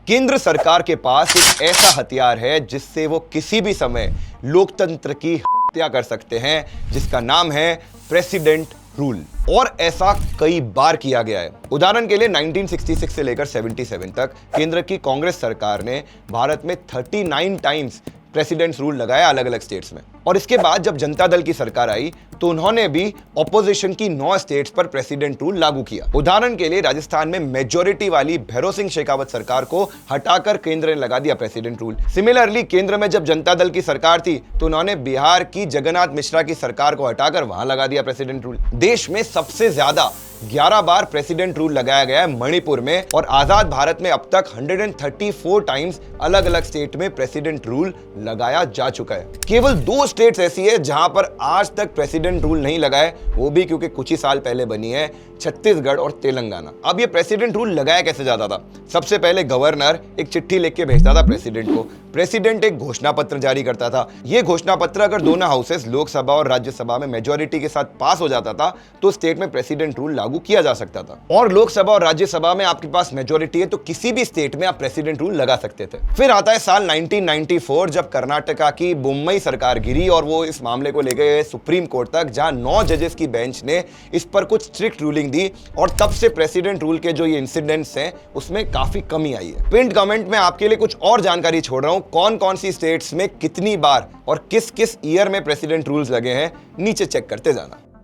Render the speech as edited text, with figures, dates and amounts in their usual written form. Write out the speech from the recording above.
केंद्र सरकार के पास एक ऐसा हथियार है जिससे वो किसी भी समय लोकतंत्र की हत्या कर सकते हैं, जिसका नाम है प्रेसिडेंट रूल। और ऐसा कई बार किया गया है। उदाहरण के लिए 1966 से लेकर 77 तक केंद्र की कांग्रेस सरकार ने भारत में 39 टाइम्स प्रेसिडेंट्स रूल लगाया अलग अलग स्टेट्स में। और इसके बाद जब जनता दल की सरकार आई तो उन्होंने भी ऑपोजिशन की 9 स्टेट्स पर प्रेसिडेंट रूल लागू किया। उदाहरण के लिए राजस्थान में मेजॉरिटी वाली भैरों सिंह शेखावत सरकार को हटाकर केंद्र ने लगा दिया प्रेसिडेंट रूल। सिमिलरली केंद्र में जब जनता दल की सरकार थी तो उन्होंने बिहार की जगन्नाथ मिश्रा की सरकार को हटाकर वहां लगा दिया प्रेसिडेंट रूल। देश में सबसे ज्यादा 11 बार प्रेसिडेंट रूल लगाया गया है मणिपुर में, और आजाद भारत में अब तक 134 टाइम्स अलग अलग स्टेट में प्रेसिडेंट रूल लगाया जा चुका है। केवल 2 स्टेट्स ऐसी है जहां पर आज तक प्रेसिडेंट रूल नहीं लगाए, वो भी क्योंकि कुछ ही साल पहले बनी है, छत्तीसगढ़ और तेलंगाना। अब ये प्रेसिडेंट रूल लगाया कैसे जाता था? सबसे पहले गवर्नर एक चिट्ठी लिख के भेजता था प्रेसिडेंट को। प्रेसिडेंट एक घोषणा पत्र जारी करता था। ये घोषणा पत्र अगर दोनों हाउसेस लोकसभा और राज्यसभा में मेजॉरिटी के साथ पास हो जाता था तो स्टेट में प्रेसिडेंट रूल लागू किया जा सकता था। और लोकसभा और राज्यसभा में आपके पास मेजॉरिटी है तो किसी भी स्टेट में आप प्रेसिडेंट रूल लगा सकते थे। फिर आता है साल 1994 जब कर्नाटका की मुंबई सरकार गिरी और वो इस मामले को ले गए सुप्रीम कोर्ट तक, जहां 9 जजेस की बेंच ने इस पर कुछ स्ट्रिक्ट रूलिंग दी, और तब से प्रेसिडेंट रूल के जो ये इंसिडेंट्स हैं उसमें काफी कमी आई है। पिन्ड कमेंट में आपके लिए कुछ और जानकारी छोड़ रहा हूं, कौन कौन सी स्टेट्स में कितनी बार और किस किस ईयर में प्रेसिडेंट रूल्स लगे हैं, नीचे चेक करते जाना।